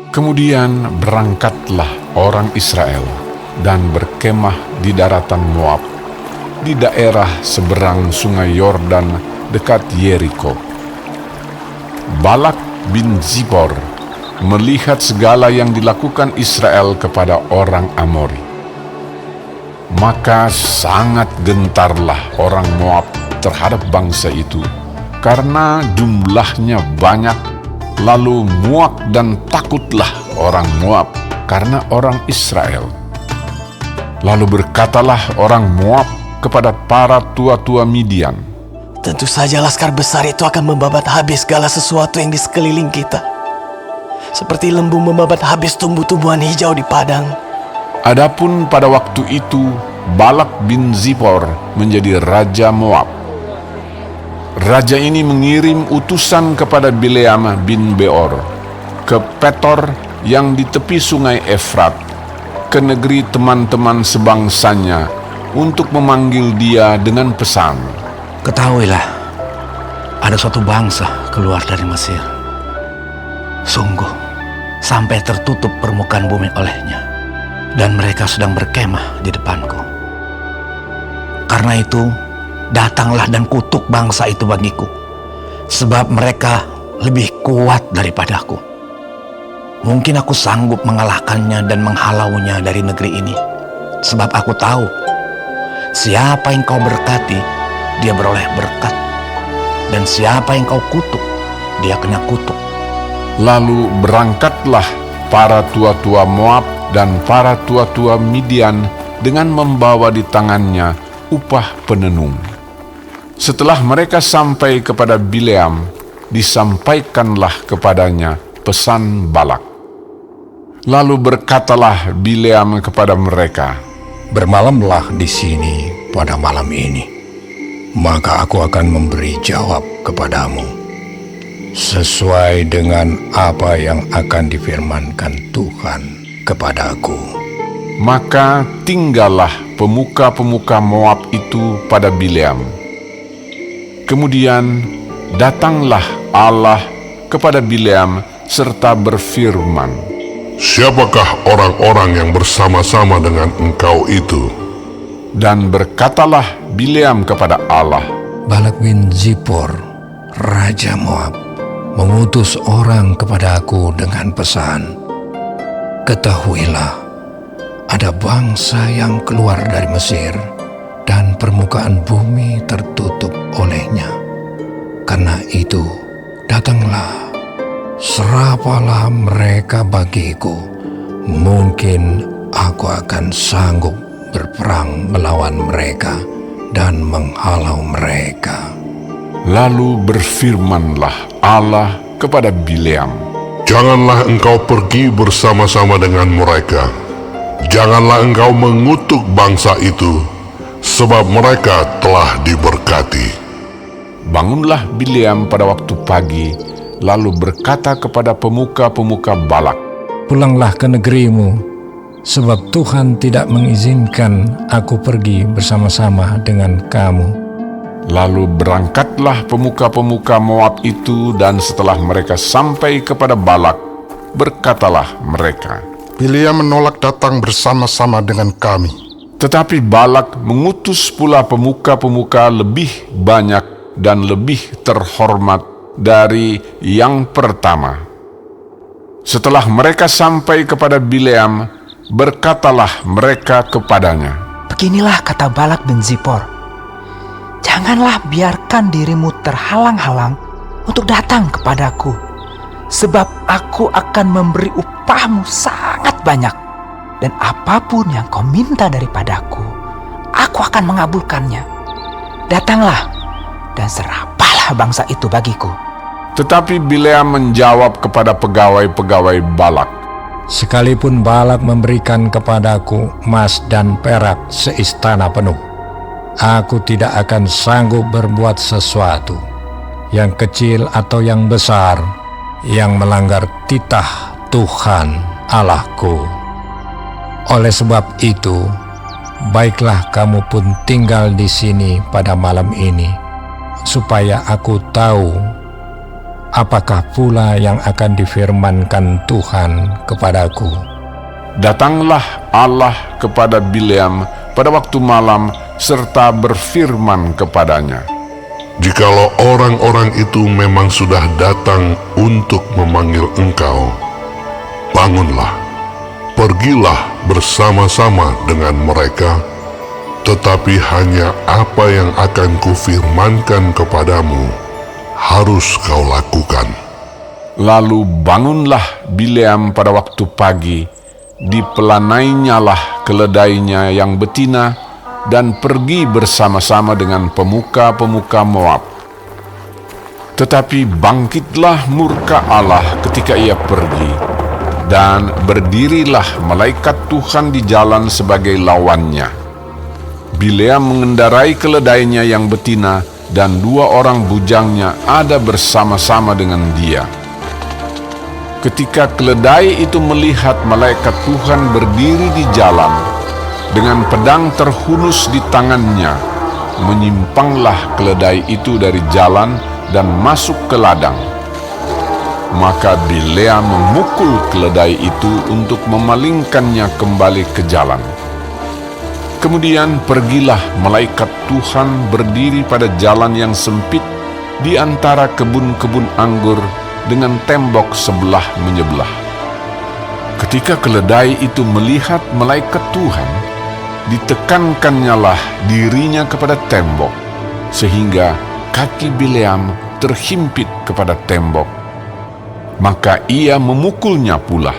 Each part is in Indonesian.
Kemudian berangkatlah orang Israel dan berkemah di daratan Moab, di daerah seberang sungai Yordan dekat Yeriko. Balak bin Zipor melihat segala yang dilakukan Israel kepada orang Amori. Maka sangat gentarlah orang Moab terhadap bangsa itu, karena jumlahnya banyak. Lalu muak dan takutlah orang Moab karena orang Israel. Lalu berkatalah orang Moab kepada para tua-tua Midian, "Tentu saja laskar besar itu akan membabat habis segala sesuatu yang di sekeliling kita, seperti lembu membabat habis tumbuh-tumbuhan hijau di padang." Adapun pada waktu itu Balak bin Zipor menjadi raja Moab. Raja ini mengirim utusan kepada Bileam bin Beor ke Petor yang di tepi sungai Efrat, ke negeri teman-teman sebangsanya, untuk memanggil dia dengan pesan, "Ketahuilah, ada suatu bangsa keluar dari Mesir. Sungguh, sampai tertutup permukaan bumi olehnya, dan mereka sedang berkemah di depanku. Karena itu, datanglah dan kutuk bangsa itu bagiku, sebab mereka lebih kuat daripadaku. Mungkin aku sanggup mengalahkannya dan menghalaunya dari negeri ini, sebab aku tahu, siapa yang kau berkati, dia beroleh berkat, dan siapa yang kau kutuk, dia kena kutuk." Lalu berangkatlah para tua-tua Moab dan para tua-tua Midian dengan membawa di tangannya upah penenung. Setelah mereka sampai kepada Bileam, disampaikanlah kepadanya pesan Balak. Lalu berkatalah Bileam kepada mereka, "Bermalamlah di sini pada malam ini, maka aku akan memberi jawab kepadamu sesuai dengan apa yang akan difirmankan Tuhan kepadaku." Maka tinggallah pemuka-pemuka Moab itu pada Bileam. Kemudian datanglah Allah kepada Bileam serta berfirman, "Siapakah orang-orang yang bersama-sama dengan engkau itu?" Dan berkatalah Bileam kepada Allah, "Balak bin Zipor, raja Moab, mengutus orang kepada aku dengan pesan, 'Ketahuilah, ada bangsa yang keluar dari Mesir, dan permukaan bumi tertutup olehnya. Karena itu, datanglah, serapalah mereka bagiku. Mungkin aku akan sanggup berperang melawan mereka dan menghalau mereka.'" Lalu berfirmanlah Allah kepada Bileam, "Janganlah engkau pergi bersama-sama dengan mereka. Janganlah engkau mengutuk bangsa itu, sebab mereka telah diberkati." Bangunlah Bileam pada waktu pagi, lalu berkata kepada pemuka-pemuka Balak, "Pulanglah ke negerimu, sebab Tuhan tidak mengizinkan aku pergi bersama-sama dengan kamu." Lalu berangkatlah pemuka-pemuka Moab itu, dan setelah mereka sampai kepada Balak, berkatalah mereka, "Bileam menolak datang bersama-sama dengan kami." Tetapi Balak mengutus pula pemuka-pemuka lebih banyak dan lebih terhormat dari yang pertama. Setelah mereka sampai kepada Bileam, berkatalah mereka kepadanya, "Beginilah kata Balak bin Zipor, janganlah biarkan dirimu terhalang-halang untuk datang kepadaku, sebab aku akan memberi upahmu sangat banyak, dan apapun yang kau minta daripadaku, aku akan mengabulkannya. Datanglah dan serapalah bangsa itu bagiku." Tetapi Bileam menjawab kepada pegawai-pegawai Balak, "Sekalipun Balak memberikan kepadaku emas dan perak seistana penuh, aku tidak akan sanggup berbuat sesuatu, yang kecil atau yang besar, yang melanggar titah Tuhan Allahku. Oleh sebab itu, baiklah kamu pun tinggal di sini pada malam ini, supaya aku tahu apakah pula yang akan difirmankan Tuhan kepadaku? Datanglah Allah kepada Bileam pada waktu malam serta berfirman kepadanya, Jikalau orang-orang itu memang sudah datang untuk memanggil engkau, bangunlah, pergilah bersama-sama dengan mereka, tetapi hanya apa yang akan kufirmankan kepadamu harus kau lakukan. Lalu bangunlah Bileam pada waktu pagi, dipelanainya keledainya yang betina, dan pergi bersama-sama dengan pemuka-pemuka Moab. Tetapi bangkitlah murka Allah ketika ia pergi, dan berdirilah malaikat Tuhan di jalan sebagai lawannya. Bileam mengendarai keledainya yang betina, dan 2 orang bujangnya ada bersama-sama dengan dia. Ketika keledai itu melihat malaikat Tuhan berdiri di jalan, dengan pedang terhunus di tangannya, menyimpanglah keledai itu dari jalan dan masuk ke ladang. Maka Bileam memukul keledai itu untuk memalingkannya kembali ke jalan. Kemudian pergilah malaikat Tuhan berdiri pada jalan yang sempit di antara kebun-kebun anggur dengan tembok sebelah menyebelah. Ketika keledai itu melihat malaikat Tuhan, ditekankannya dirinya kepada tembok, sehingga kaki Bileam terhimpit kepada tembok. Maka ia memukulnya pula.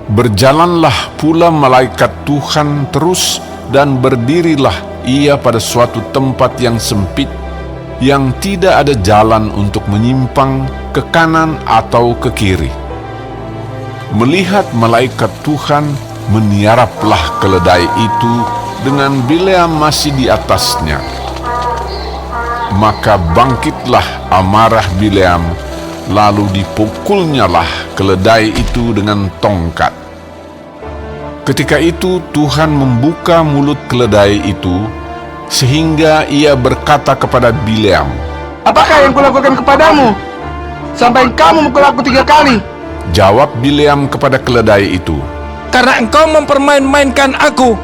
Berjalanlah pula malaikat Tuhan terus, dan berdirilah ia pada suatu tempat yang sempit, yang tidak ada jalan untuk menyimpang ke kanan atau ke kiri. Melihat malaikat Tuhan, meniaraplah keledai itu dengan Bileam masih di atasnya. Maka bangkitlah amarah Bileam, lalu dipukulnyalah keledai itu dengan tongkat. Ketika itu Tuhan membuka mulut keledai itu, sehingga ia berkata kepada Bileam, "Apakah yang kulakukan kepadamu sampai kamu memukul aku 3 kali?" Jawab Bileam kepada keledai itu, "Karena engkau mempermain-mainkan aku.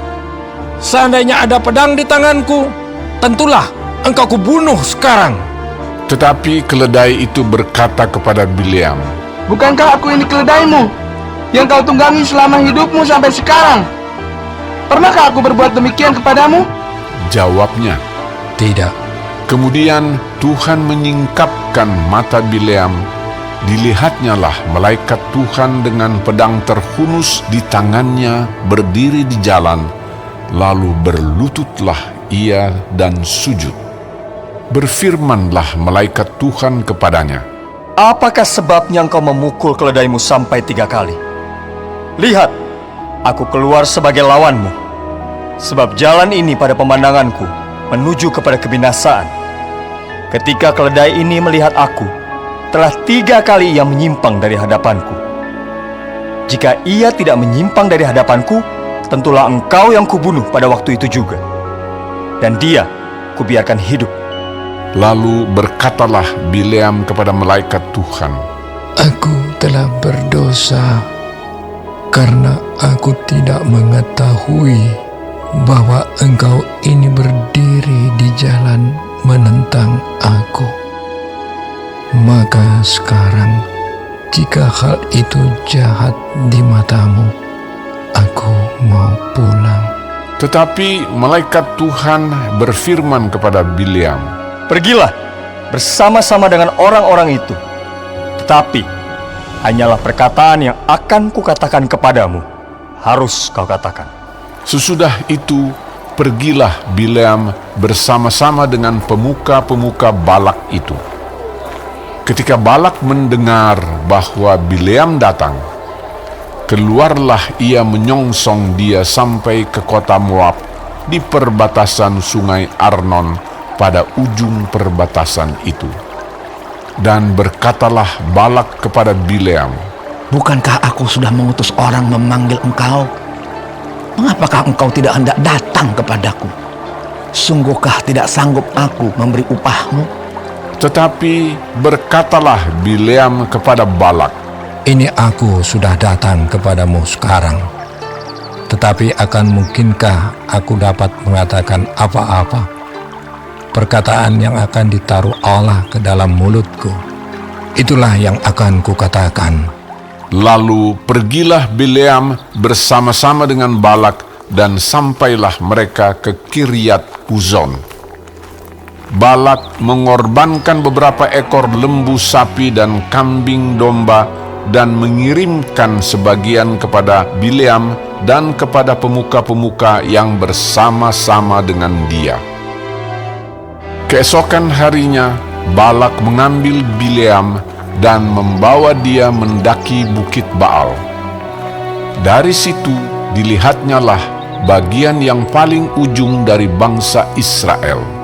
Seandainya ada pedang di tanganku, tentulah engkau kubunuh sekarang." Tetapi keledai itu berkata kepada Bileam, "Bukankah aku ini keledaimu yang kau tunggangi selama hidupmu sampai sekarang? Pernahkah aku berbuat demikian kepadamu?" Jawabnya, Tidak. Kemudian Tuhan menyingkapkan mata Bileam. Dilihatnyalah malaikat Tuhan dengan pedang terhunus di tangannya berdiri di jalan. Lalu berlututlah ia dan sujud. Berfirmanlah malaikat Tuhan kepadanya, Apakah sebabnya engkau memukul keledaimu sampai 3 kali? Lihat, aku keluar sebagai lawanmu, sebab jalan ini pada pemandanganku menuju kepada kebinasaan. Ketika keledai ini melihat aku, telah 3 kali ia menyimpang dari hadapanku. Jika ia tidak menyimpang dari hadapanku, tentulah engkau yang kubunuh pada waktu itu juga, dan dia kubiarkan hidup. Lalu berkatalah Bileam kepada malaikat Tuhan, Aku telah berdosa karena aku tidak mengetahui bahwa engkau ini berdiri di jalan menentang aku. Maka sekarang, jika hal itu jahat di matamu, aku mau pulang. Tetapi malaikat Tuhan berfirman kepada Bileam, Pergilah bersama-sama dengan orang-orang itu, tetapi hanyalah perkataan yang akan kukatakan kepadamu harus kau katakan. Sesudah itu pergilah Bileam bersama-sama dengan pemuka-pemuka Balak itu. Ketika Balak mendengar bahwa Bileam datang, keluarlah ia menyongsong dia sampai ke kota Moab di perbatasan sungai Arnon pada ujung perbatasan itu. Dan berkatalah Balak kepada Bileam, Bukankah aku sudah mengutus orang memanggil engkau? Mengapakah engkau tidak hendak datang kepadaku? Sungguhkah tidak sanggup aku memberi upahmu? Tetapi berkatalah Bileam kepada Balak, Ini aku sudah datang kepadamu sekarang. Tetapi akan mungkinkah aku dapat mengatakan apa-apa? Perkataan yang akan ditaruh Allah ke dalam mulutku, itulah yang akan kukatakan. Lalu pergilah Bileam bersama-sama dengan Balak, dan sampailah mereka ke Kiryat Huzon. Balak mengorbankan beberapa ekor lembu sapi dan kambing domba, dan mengirimkan sebagian kepada Bileam dan kepada pemuka-pemuka yang bersama-sama dengan dia. Keesokan harinya, Balak mengambil Bileam dan membawa dia mendaki Bukit Baal. Dari situ dilihatnyalah bagian yang paling ujung dari bangsa Israel.